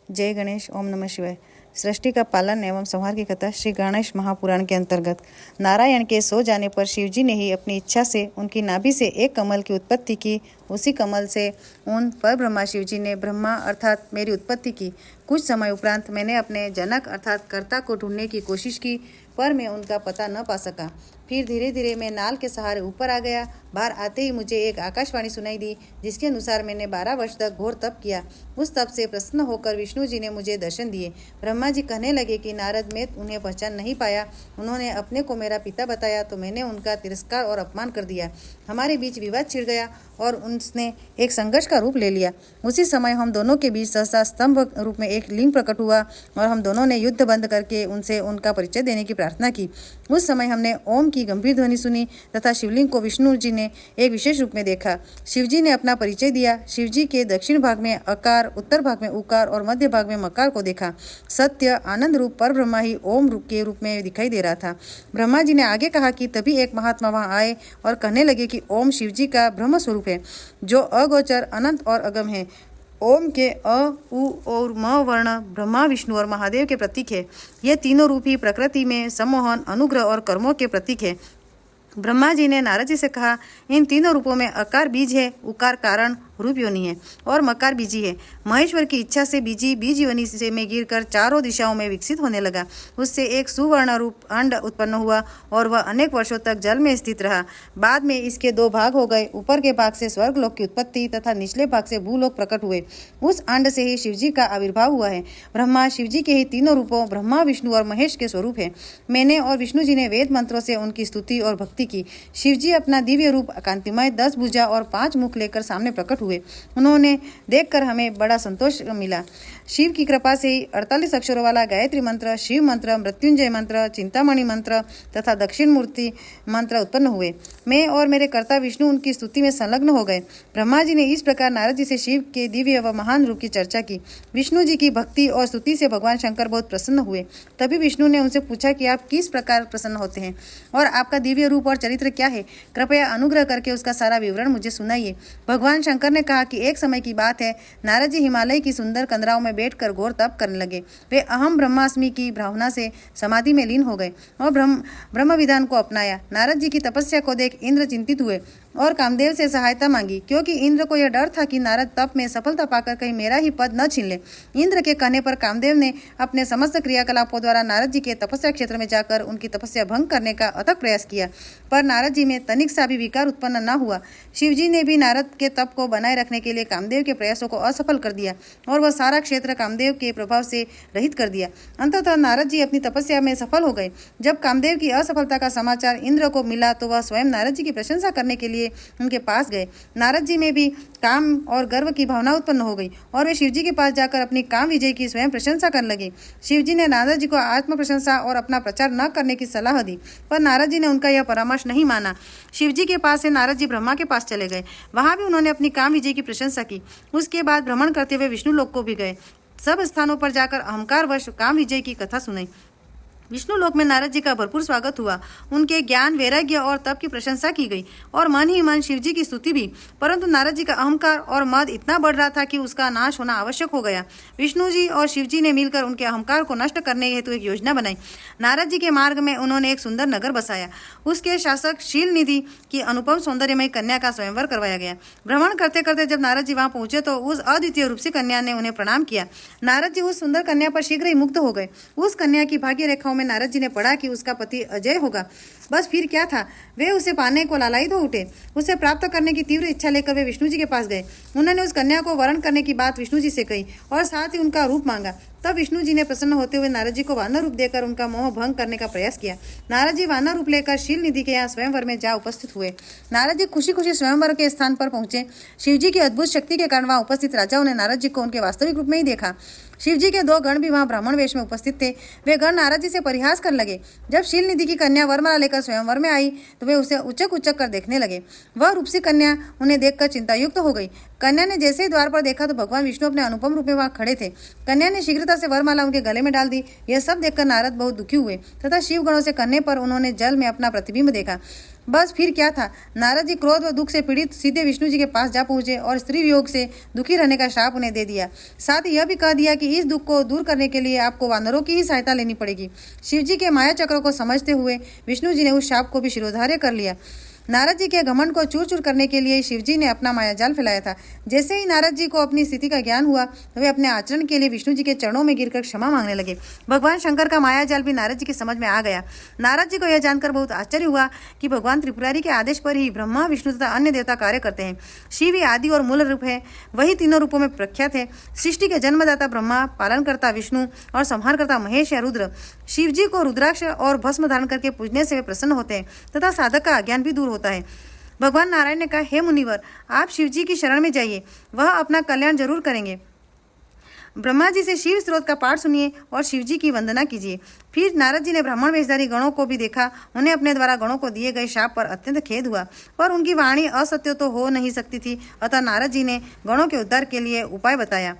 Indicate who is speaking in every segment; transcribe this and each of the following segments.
Speaker 1: जय गणेश। ओम नमः शिवाय। सृष्टि का पालन एवं संहार की कथा श्री गणेश महापुराण के अंतर्गत। नारायण के सो जाने पर शिवजी ने ही अपनी इच्छा से उनकी नाभि से एक कमल की उत्पत्ति की। उसी कमल से उन पर ब्रह्मा शिवजी ने ब्रह्मा अर्थात मेरी उत्पत्ति की। कुछ समय उपरांत मैंने अपने जनक अर्थात कर्ता को ढूंढने की कोशिश की, पर मैं उनका पता न पा सका। फिर धीरे धीरे मैं नाल के सहारे ऊपर आ गया। बाहर आते ही मुझे एक आकाशवाणी सुनाई दी, जिसके अनुसार मैंने 12 वर्ष तक घोर तप किया। उस तप से प्रसन्न होकर विष्णु जी ने मुझे दर्शन दिए। ब्रह्मा जी कहने लगे कि नारद, मैं उन्हें पहचान नहीं पाया। उन्होंने अपने को मेरा पिता बताया तो मैंने उनका तिरस्कार और अपमान कर दिया। हमारे बीच विवाद छिड़ गया और उसने एक संघर्ष का रूप ले लिया। उसी समय हम दोनों के बीच सहसा स्तंभ रूप में एक लिंग प्रकट हुआ और हम दोनों ने युद्ध बंद करके उनसे उनका परिचय देने की प्रार्थना की। उस समय हमने ओम की गंभीर ध्वनि सुनी तथा शिवलिंग को विष्णु जी ने एक विशेष रूप में देखा। शिवजी ने अपना परिचय दिया। शिवजी के दक्षिण भाग में अकार, उत्तर भाग में उकार और मध्य भाग में मकार को देखा। सत्य आनंद रूप पर ब्रह्मा ही ओम रूप के रूप में दिखाई दे रहा था। ब्रह्मा जी ने आगे कहा कि तभी एक महात्मा वहां आए और कहने लगे कि ओम शिवजी का ब्रह्म स्वरूप है, जो अगोचर, अनंत और अगम है। ओम के अ, उ और म वर्ण ब्रह्मा, विष्णु और महादेव के प्रतीक है। ये तीनों रूप ही प्रकृति में सम्मोहन, अनुग्रह और कर्मों के प्रतीक है। ब्रह्मा जी ने नारद जी से कहा, इन तीनों रूपों में अकार बीज है, उकार कारण रूप योनि है और मकार बीजी है। महेश्वर की इच्छा से बीजी बीज योनि से में गिरकर चारों दिशाओं में विकसित होने लगा। उससे एक सुवर्ण रूप अंड उत्पन्न हुआ और वह अनेक वर्षों तक जल में स्थित रहा। बाद में इसके 2 भाग हो गए। ऊपर के भाग से स्वर्गलोक की उत्पत्ति तथा निचले भाग से भूलोक प्रकट हुए। उस अंड से ही शिवजी का आविर्भाव हुआ है। ब्रह्मा शिवजी के ही तीनों रूपों ब्रह्मा, विष्णु और महेश के स्वरूप है। मैंने और विष्णु जी ने वेद मंत्रों से उनकी स्तुति और भक्ति की। शिवजी अपना दिव्य रूप कांतिमय 10 भुजा और 5 मुख लेकर सामने प्रकट हुए। उन्होंने देखकर हमें बड़ा संतोष मिला। शिव की कृपा से ही 48 अक्षरों वाला गायत्री मंत्र, शिव मंत्र, मृत्युंजय मंत्र, चिंतामणि मंत्र तथा दक्षिण मूर्ति मंत्र उत्पन्न हुए। मैं और मेरे कर्ता विष्णु उनकी स्तुति में संलग्न हो गए। ब्रह्मा जी ने इस प्रकार नारद जी से शिव के दिव्य व महान रूप की चर्चा की। विष्णु जी की भक्ति और स्तुति से भगवान शंकर बहुत प्रसन्न हुए। तभी विष्णु ने उनसे पूछा कि आप किस प्रकार प्रसन्न होते हैं और आपका दिव्य रूप और चरित्र क्या है? कृपया अनुग्रह करके उसका सारा विवरण मुझे सुनाइए। भगवान शंकर ने कहा कि एक समय की बात है, नारद जी हिमालय की सुंदर कंदराओं में बैठकर घोर तप करने लगे। वे अहम ब्रह्मास्मि की भावना से समाधि में लीन हो गए और ब्रह्म विधान को अपनाया। नारद जी की तपस्या को देख इंद्र चिंतित हुए और कामदेव से सहायता मांगी, क्योंकि इंद्र को यह डर था कि नारद तप में सफलता पाकर कहीं मेरा ही पद न छीन ले। इंद्र के कहने पर कामदेव ने अपने समस्त क्रियाकलापों द्वारा नारद जी के तपस्या क्षेत्र में जाकर उनकी तपस्या भंग करने का अथक प्रयास किया, पर नारद जी में तनिक सा भी विकार उत्पन्न न हुआ। शिवजी ने भी नारद के तप को बनाए रखने के लिए कामदेव के प्रयासों को असफल कर दिया और वह सारा क्षेत्र कामदेव के प्रभाव से रहित कर दिया। अंततः नारद जी अपनी तपस्या में सफल हो गए। जब कामदेव की असफलता का समाचार इंद्र को मिला तो वह स्वयं नारद जी की प्रशंसा करने के लिए उनके पास गए। नारद जी में भी काम और गर्व की भावना उत्पन्न हो गई और वे शिवजी के पास जाकर अपनी काम विजय की स्वयं प्रशंसा करने लगे। शिवजी ने नारद जी को आत्म प्रशंसा और अपना प्रचार न करने की सलाह दी, पर नारद जी ने उनका यह परामर्श नहीं माना। शिवजी के पास से नारद जी ब्रह्मा के पास चले गए। वहां भी उन्होंने अपनी काम विजय की प्रशंसा की। उसके बाद भ्रमण करते हुए विष्णु लोक को भी गए। सब स्थानों पर जाकर अहंकारवश काम विजय की कथा सुनाई। विष्णु लोक में नारद जी का भरपूर स्वागत हुआ। उनके ज्ञान, वैराग्य और तप की प्रशंसा की गई और मन ही मन शिवजी की स्तुति भी। परंतु नारद जी का अहंकार और मद इतना बढ़ रहा था कि उसका नाश होना आवश्यक हो गया। विष्णु जी और शिवजी ने मिलकर उनके अहंकार को नष्ट करने हेतु एक योजना बनाई। नारद जी के मार्ग में उन्होंने एक सुंदर नगर बसाया। उसके शासक शीलनिधि की अनुपम सौंदर्यमय कन्या का स्वयंवर करवाया गया। भ्रमण करते करते जब नारद जी वहां पहुंचे तो उस अद्वितीय रूप से कन्या ने उन्हें प्रणाम किया। नारद जी उस सुंदर कन्या पर शीघ्र ही मुग्ध हो गए। उस कन्या की भाग्य रेखाओं में नारद जी ने पढ़ा कि उसका पति अजय होगा। बस फिर क्या था, वे उसे पाने को लालायित हो उठे। उसे प्राप्त करने की तीव्र इच्छा लेकर वे विष्णु जी के पास गए। उन्होंने उस कन्या को वरण करने की बात विष्णु जी से कही और साथ ही उनका रूप मांगा। तब विष्णु जी ने प्रसन्न होते हुए नारद जी को वानर रूप देकर उनका मोह भंग करने का प्रयास किया। नारद जी वानर रूप लेकर शील निधि के यहाँ स्वयंवर में जा उपस्थित हुए। नारद जी खुशी खुशी स्वयंवर के स्थान पर पहुंचे। शिवजी की अद्भुत शक्ति के कारण वहां उपस्थित राजाओं ने नारद जी को उनके वास्तविक रूप में ही देखा। शिवजी के 2 गण भी वहां ब्राह्मण वेश में उपस्थित थे। वे गण नारद जी से परिहास करने लगे। जब शील निधि की कन्या वरमाला लेकर स्वयंवर में आई तो वे उसे उचक उचक कर देखने लगे। वह रूपसी कन्या उन्हें देखकर चिंतायुक्त हो गई। कन्या ने जैसे ही द्वार पर देखा तो भगवान विष्णु अपने अनुपम रूप में वहां खड़े थे। कन्या ने शीघ्रता से वरमाला उनके गले में डाल दी। यह सब देखकर नारद बहुत दुखी हुए तथा शिव गणों से कहने पर उन्होंने जल में अपना प्रतिबिंब देखा। बस फिर क्या था, नारद जी क्रोध व दुख से पीड़ित सीधे विष्णु जी के पास जा पहुंचे और स्त्री वियोग से दुखी रहने का श्राप उन्हें दे दिया। साथ ही यह भी कह दिया कि इस दुख को दूर करने के लिए आपको वानरों की ही सहायता लेनी पड़ेगी। शिव जी के माया चक्र को समझते हुए विष्णु जी ने उस श्राप को भी शिरोधार्य कर लिया। नारद जी के घमंड को चूर चूर करने के लिए शिवजी ने अपना मायाजाल फैलाया था। जैसे ही नारद जी को अपनी स्थिति का ज्ञान हुआ, वे अपने आचरण के लिए विष्णु जी के चरणों में गिरकर क्षमा मांगने लगे। भगवान शंकर का मायाजाल भी नारद जी की समझ में आ गया। नारद जी को यह जानकर बहुत आश्चर्य हुआ कि भगवान त्रिपुरारी के आदेश पर ही ब्रह्मा, विष्णु तथा अन्य देवता कार्य करते हैं। शिव ही आदि और मूल रूप है, वही तीनों रूपों में प्रख्यात है। सृष्टि के जन्मदाता ब्रह्मा, पालनकर्ता विष्णु और संहारकर्ता महेश या रुद्र। शिव जी को रुद्राक्ष और भस्म धारण करके पूजने से वे प्रसन्न होते हैं तथा साधक का अज्ञान भी दूर होता है। भगवान नारायण ने कहा, हे मुनिवर, आप शिव जी की शरण में जाइए, वह अपना कल्याण जरूर करेंगे। ब्रह्मा जी से शिव स्त्रोत का पाठ सुनिए और शिव जी की वंदना कीजिए। फिर नारद जी ने ब्राह्मण वेशधारी गणों को भी देखा। उन्हें अपने द्वारा गणों को दिए गए शाप पर अत्यंत खेद हुआ, पर उनकी वाणी असत्य तो हो नहीं सकती थी। अतः नारद जी ने गणों के उद्धार के लिए उपाय बताया।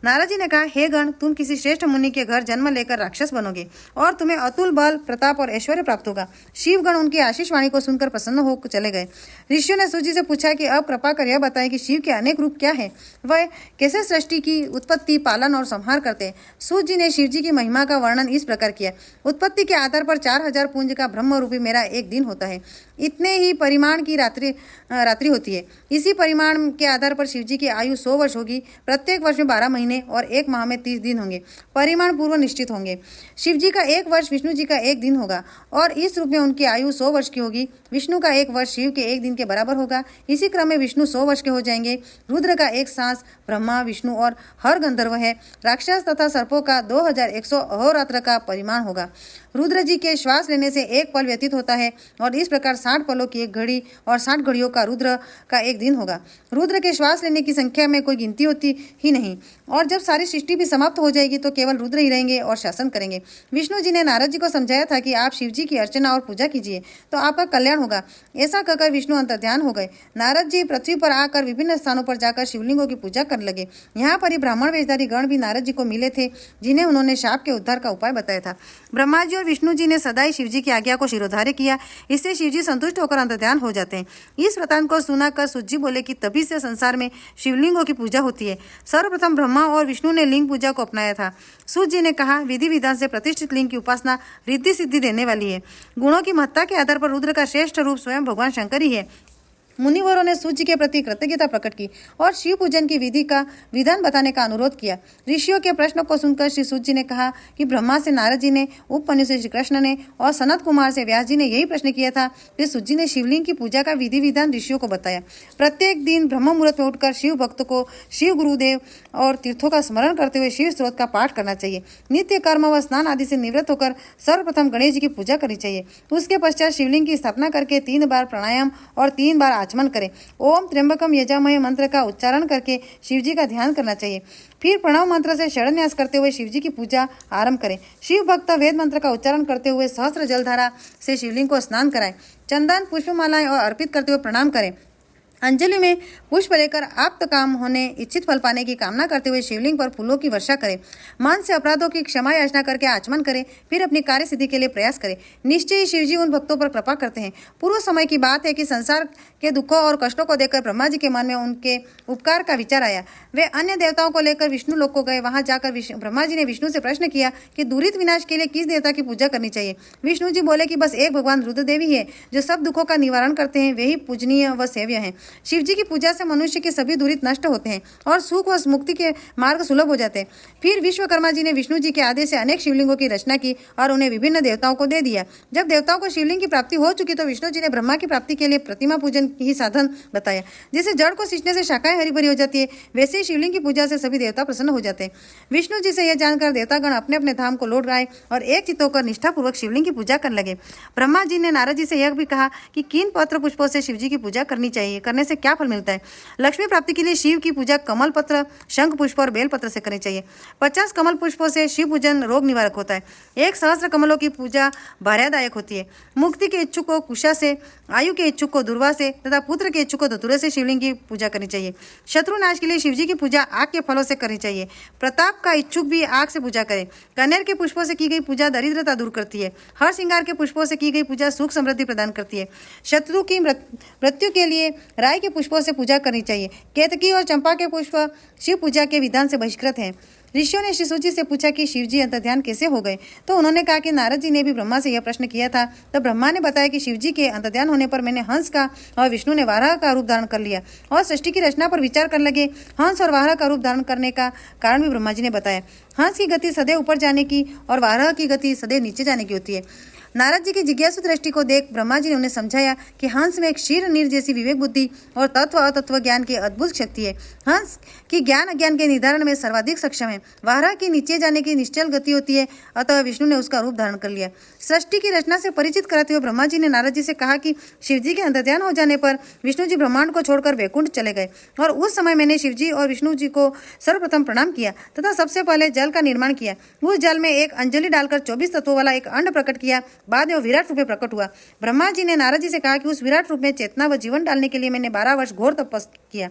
Speaker 1: नारद जी ने कहा, हे गण, तुम किसी श्रेष्ठ मुनि के घर जन्म लेकर राक्षस बनोगे और तुम्हें अतुल बल, प्रताप और ऐश्वर्य प्राप्त होगा। शिवगण उनकी आशीष वाणी को सुनकर प्रसन्न हो चले गए। ऋषियों ने सूत जी से पूछा कि अब कृपा कर यह बताएं कि शिव के अनेक रूप क्या है, वह कैसे सृष्टि की उत्पत्ति, पालन और संहार करते हैं। सूत जी ने शिव जी की महिमा का वर्णन इस प्रकार किया। उत्पत्ति के आधार पर 4000 पुंज का ब्रह्म रूपी मेरा एक दिन होता है। इतने ही परिमाण की रात्रि होती है। इसी परिमाण के आधार पर शिव जी की आयु 100 वर्ष होगी। प्रत्येक वर्ष में 12 महीने और एक माह में 30 दिन होंगे। परिमाण पूर्व निश्चित होंगे। शिव जी का एक वर्ष विष्णु जी का एक दिन होगा और इस रूप में उनकी आयु 100 वर्ष की होगी। विष्णु का एक वर्ष शिव के एक दिन के बराबर होगा। इसी क्रम में विष्णु 100 वर्ष के हो जाएंगे। रुद्र का एक सांस ब्रह्मा, विष्णु और हर गंधर्व है। राक्षस तथा सर्पों का 2100 अहोरात्र का परिमाण होगा। रुद्र जी के श्वास लेने से एक पल व्यतीत होता है और इस प्रकार 60 पलों की एक घड़ी और 60 घड़ियों का रुद्र का एक दिन होगा। रुद्र के श्वास लेने की संख्या में कोई गिनती होती ही नहीं और जब सारी सृष्टि भी समाप्त हो जाएगी तो केवल रुद्र ही रहेंगे और शासन करेंगे। विष्णु जी ने नारद जी को समझाया था कि आप शिव जी की अर्चना और पूजा कीजिए तो आपका कल्याण होगा। ऐसा कहकर विष्णु अंतर्ध्यान हो गए। नारद जी पृथ्वी पर आकर विभिन्न स्थानों पर जाकर शिवलिंगों की पूजा करने लगे। यहाँ पर ही ब्राह्मण वेशधारी गण भी नारद जी को मिले थे, जिन्हें उन्होंने शाप के उद्धार का उपाय बताया था। ब्रह्मा जी और विष्णु जी ने सदा ही शिव जी की आज्ञा को शिरोधार्य किया। इससे शिव जी संतुष्ट होकर अंतर्ध्यान हो जाते हैं। इस वृतांत को सुनाकर सूत जी बोले कि तभी से संसार में शिवलिंगों की पूजा होती है। सर्वप्रथम ब्रह्मा और विष्णु ने लिंग पूजा को अपनाया था। सूत जी ने कहा, विधि विधान से प्रतिष्ठित लिंग की उपासना रिद्धि सिद्धि देने वाली है। गुणों की महत्ता के आधार पर रुद्र का श्रेष्ठ रूप स्वयं भगवान शंकर ही है। मुनिवरों ने सूत जी के प्रति कृतज्ञता प्रकट की और शिव पूजन की विधि का विधान बताने का अनुरोध किया। ऋषियों के प्रश्न को सुनकर श्री सूत जी ने कहा कि ब्रह्मा से नारद जी ने, उपमन्यु से श्री कृष्ण ने और सनत कुमार से व्यास जी ने यही प्रश्न किया था। फिर सूत जी ने शिवलिंग की पूजा का विधि विधान ऋषियों को बताया। प्रत्येक दिन ब्रह्म मुहूर्त में उठकर शिव भक्त को शिव गुरुदेव और तीर्थों का स्मरण करते हुए शिव स्त्रोत का पाठ करना चाहिए। नित्य कर्म व स्नान आदि से निवृत्त होकर सर्वप्रथम गणेश जी की पूजा करनी चाहिए। उसके पश्चात शिवलिंग की स्थापना करके 3 बार प्राणायाम और 3 बार आचमन करें। ओम त्र्यंबकम यजामहे मंत्र का उच्चारण करके शिव जी का ध्यान करना चाहिए। फिर प्रणव मंत्र से शरण्यास करते हुए शिव जी की पूजा आरंभ करें। शिव भक्त वेद मंत्र का उच्चारण करते हुए सहस्त्र जलधारा से शिवलिंग को स्नान कराएं। चंदन पुष्पमालाएं और अर्पित करते हुए प्रणाम करें। अंजलि में पुष्प लेकर आप्त काम होने, इच्छित फल पाने की कामना करते हुए शिवलिंग पर फूलों की वर्षा करें। मन से अपराधों की क्षमा याचना करके आचमन करें। फिर अपनी कार्य सिद्धि के लिए प्रयास करें। निश्चय ही शिवजी उन भक्तों पर कृपा करते हैं। पूर्व समय की बात है कि संसार के दुखों और कष्टों को देखकर ब्रह्मा जी के मन में उनके उपकार का विचार आया। वे अन्य देवताओं को लेकर विष्णु लोक को गए। वहां जाकर ब्रह्मा जी ने विष्णु से प्रश्न किया कि दुरित विनाश के लिए किस देवता की पूजा करनी चाहिए। विष्णु जी बोले कि बस एक भगवान रुद्रदेव ही है जो सब दुखों का निवारण करते हैं। वे ही पूजनीय व सेव्य हैं। शिव जी की पूजा से मनुष्य के सभी दुरित नष्ट होते हैं और सुख व मुक्ति के मार्ग सुलभ हो जाते हैं। फिर विश्वकर्मा जी ने विष्णु जी के आदेश से अनेक शिवलिंगों की रचना की और उन्हें विभिन्न देवताओं को दे दिया। जब देवताओं को शिवलिंग की प्राप्ति हो चुकी तो विष्णु जी ने ब्रह्मा की प्राप्ति के लिए प्रतिमा पूजन ही साधन बताया। जैसे जड़ को सींचने से शाखाएं हरी भरी हो जाती है, वैसे ही शिवलिंग की पूजा से सभी देवता प्रसन्न हो जाते हैं। विष्णु जी से यह जानकर देवतागण अपने अपने धाम को लौट आए और एक चित्त होकर निष्ठापूर्वक शिवलिंग की पूजा करने लगे। ब्रह्मा जी ने नारद जी से यह भी कहा कि किन पत्र पुष्पों से शिव जी की पूजा करनी करने से क्या फल मिलता है? लक्ष्मी प्राप्ति के लिए शिव की पूजा कमल पत्र, शंख पुष्प और बेल पत्र से करनी चाहिए। 50 कमल पुष्पों से शिव पूजन रोग निवारक होता है। 1 सहस्त्र कमलों की पूजा भार्यादायक होती है। मुक्ति के इच्छुक को कुशा से, आयु के इच्छुक को दुर्वा से तथा पुत्र के इच्छुक को धतूरे से शिवलिंग की पूजा करनी चाहिए। शत्रु नाश के लिए शिवजी की पूजा आग के फलों से करनी चाहिए। प्रताप का इच्छुक भी आग से पूजा करे। कनेर के पुष्पों से की गई पूजा दरिद्रता दूर करती है। हर श्रृंगार के पुष्पों से की गई पूजा सुख समृद्धि प्रदान करती है। शत्रु की मृत्यु के लिए राय के पुष्पों से पूजा करनी चाहिए। केतकी और चंपा के पुष्प शिव पूजा के विधान से बहिष्कृत हैं। ऋषियों ने शिशुजी से पूछा कि शिवजी अंतर्ध्यान कैसे हो गए, तो उन्होंने कहा कि नारद जी ने भी ब्रह्मा से यह प्रश्न किया था। तब ब्रह्मा ने बताया कि शिवजी के अंतर्ध्यान होने पर मैंने हंस का और विष्णु ने वाराह का रूप धारण कर लिया और सृष्टि की रचना पर विचार करने लगे। हंस और वाराह का रूप धारण करने का कारण भी ब्रह्मा जी ने बताया। हंस की गति सदैव ऊपर जाने की और वाराह की गति सदैव नीचे जाने की होती है। नारद जी की जिज्ञासु दृष्टि को देख ब्रह्मा जी ने उन्हें समझाया कि हंस में एक क्षीर नीर जैसी विवेक बुद्धि और तत्व अतत्व ज्ञान की अद्भुत शक्ति है। हंस की ज्ञान अज्ञान के निर्धारण में सर्वाधिक सक्षम है। वाराह की नीचे जाने की निश्चल गति होती है, अतः विष्णु ने उसका रूप धारण कर लिया। सृष्टि की रचना से परिचित कराते हुए ब्रह्मा जी ने नारद जी से कहा कि शिवजी के अंतर्ध्यान हो जाने पर विष्णु जी ब्रह्मांड को छोड़कर वैकुंठ चले गए और उस समय मैंने शिवजी और विष्णु जी को सर्वप्रथम प्रणाम किया तथा सबसे पहले जल का निर्माण किया। उस जल में एक अंजलि डालकर 24 तत्वों वाला एक अंड प्रकट किया। बाद में वो विराट रूप में प्रकट हुआ। ब्रह्मा जी ने नारद जी से कहा कि उस विराट रूप में चेतना व जीवन डालने के लिए मैंने 12 वर्ष घोर तपस्या किया।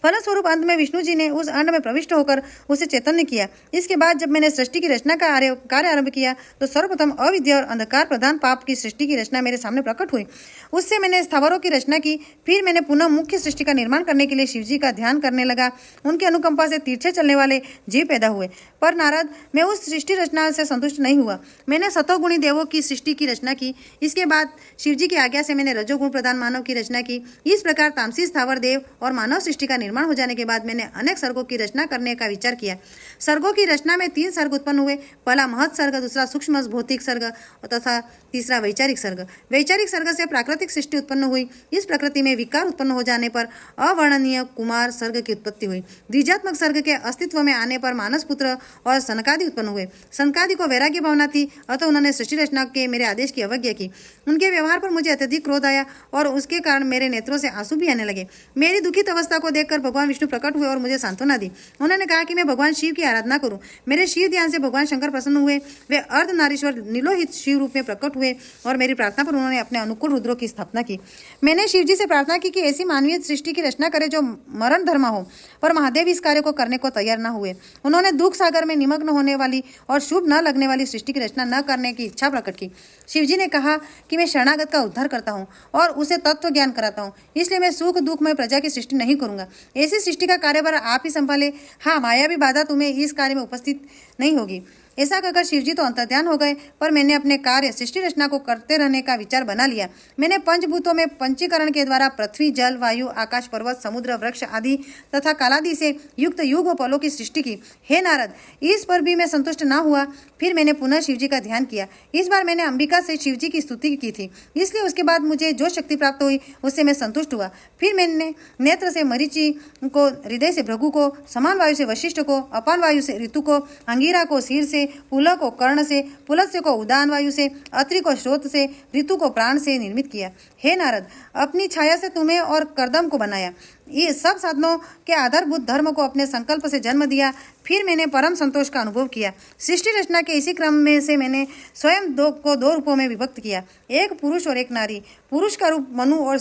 Speaker 1: फलस्वरूप अंत में विष्णु जी ने उस अंड में प्रविष्ट होकर उसे चैतन्य किया। इसके बाद जब मैंने सृष्टि की रचना का कार्य आरंभ किया तो सर्वप्रथम अविद्या और अंधकार प्रधान पाप की सृष्टि की रचना मेरे सामने प्रकट हुई। उससे मैंने स्थावरों की रचना की। फिर मैंने पुनः मुख्य सृष्टि का निर्माण करने के लिए शिवजी का ध्यान करने लगा। उनकी अनुकंपा से तिरछे चलने वाले जीव पैदा हुए। पर नारद, मैं उस सृष्टि रचना से संतुष्ट नहीं हुआ। मैंने सतोगुणी देवों की सृष्टि की रचना की। इसके बाद शिवजी की आज्ञा से मैंने रजोगुण प्रधान मानव की रचना की। इस प्रकार तामसी स्थावर देव और मानव सृष्टि का निर्माण हो जाने के बाद मैंने अनेक सर्गों की रचना करने का विचार किया। सर्गों की रचना में 3 सर्ग उत्पन्न हुए। पहला महत सर्ग, दूसरा सूक्ष्म भौतिक सर्ग तथा तीसरा वैचारिक सर्ग। वैचारिक सर्ग से प्राकृतिक सृष्टि उत्पन्न हुई। इस प्रकृति में विकार उत्पन्न हो जाने पर अवर्णनीय कुमार सर्ग की उत्पत्ति हुई। द्विजात्मक सर्ग के अस्तित्व में आने पर मानस पुत्र और सनकादि उत्पन्न हुए। सनकादि को वैराग्य भावना थी, अतः उन्होंने सृष्टि रचना के मेरे आदेश की अवज्ञा की। उनके व्यवहार पर मुझे अत्यधिक क्रोध आया और उसके कारण मेरे नेत्रों से आंसू भी आने लगे। मेरी दुखित अवस्था को देखकर भगवान विष्णु प्रकट हुए और मुझे सांत्वना दी। उन्होंने कहा कि मैं भगवान शिव की आराधना करूं। मेरे शिव ध्यान से भगवान शंकर प्रसन्न हुए। वे अर्धनारीश्वर नीलोहित शिव रूप में प्रकट हुए और मेरी प्रार्थना पर उन्होंने अपने अनुकूल रुद्रों की स्थापना की। मैंने शिवजी से प्रार्थना की कि ऐसी मानवीय सृष्टि की रचना करे जो मरण धर्म हो, पर महादेव इस कार्य को करने को तैयार न हुए। उन्होंने दुख सागर में निमग्न होने वाली और शुभ न लगने वाली सृष्टि की रचना न करने की इच्छा प्रकट की। शिवजी ने कहा कि मैं शरणागत का उद्धार करता हूँ और उसे तत्व ज्ञान कराता हूँ, इसलिए मैं सुख दुख में प्रजा की सृष्टि नहीं करूंगा। ऐसी सृष्टि का कार्यभार आप ही संभाले। हाँ, माया भी बाधा तुम्हें इस कार्य में उपस्थित नहीं होगी। ऐसा कहकर शिवजी तो अंतर्ध्यान हो गए, पर मैंने अपने कार्य सृष्टि रचना को करते रहने का विचार बना लिया। मैंने पंचभूतों में पंचीकरण के द्वारा पृथ्वी, जल, वायु, आकाश, पर्वत, समुद्र, वृक्ष आदि तथा कालादि से युक्त युग व पलों की सृष्टि की। हे नारद, इस पर भी मैं संतुष्ट न हुआ। फिर मैंने पुनः शिवजी का ध्यान किया। इस बार मैंने अंबिका से शिवजी की स्तुति की थी, इसलिए उसके बाद मुझे जो शक्ति प्राप्त हुई उससे मैं संतुष्ट हुआ। फिर मैंने नेत्र से मरीचि को, हृदय से भृगु को, समान वायु से वशिष्ठ को, अपान वायु से ऋतु को, अंगिरा को सिर से, पुलह को कर्ण से, पुलत्स्य को उदान वायु से, अत्रि को स्रोत से, ऋतु को प्राण से निर्मित किया। हे नारद, अपनी छाया से तुम्हें और कर्दम को बनाया। ये सब साधनों के आधारभूत धर्म को अपने संकल्प से जन्म दिया। फिर मैंने परम संतोष का अनुभव किया। सृष्टि रचना के इसी क्रम में से मैंने स्वयं दो रूपों में विभक्त किया, एक पुरुष और एक नारी। पुरुष का रूप मनु और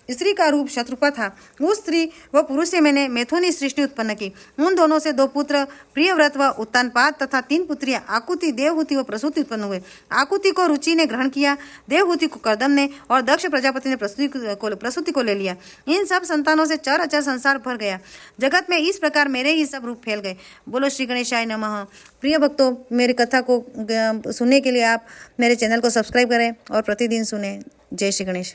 Speaker 1: स्त्री का रूप शत्रुपा था। उस स्त्री व पुरुष से मैंने मैथुनी सृष्टि उत्पन्न की। उन दोनों से 2 पुत्र प्रियव्रत व उत्तानपाद तथा 3 पुत्रियां आकुति, देवहूति व प्रसूति उत्पन्न हुए। आकुति को रुचि ने ग्रहण किया, देवहूति को कर्दम ने और दक्ष प्रजापति ने प्रसूति को ले लिया। इन सब संतानों से चर अचर संसार भर गया। जगत में इस प्रकार मेरे ही सब रूप फैल गए। बोलो श्री गणेशाय नमः। प्रिय भक्तों, मेरी कथा को सुनने के लिए आप मेरे चैनल को सब्सक्राइब करें और प्रतिदिन सुने। जय श्री गणेश।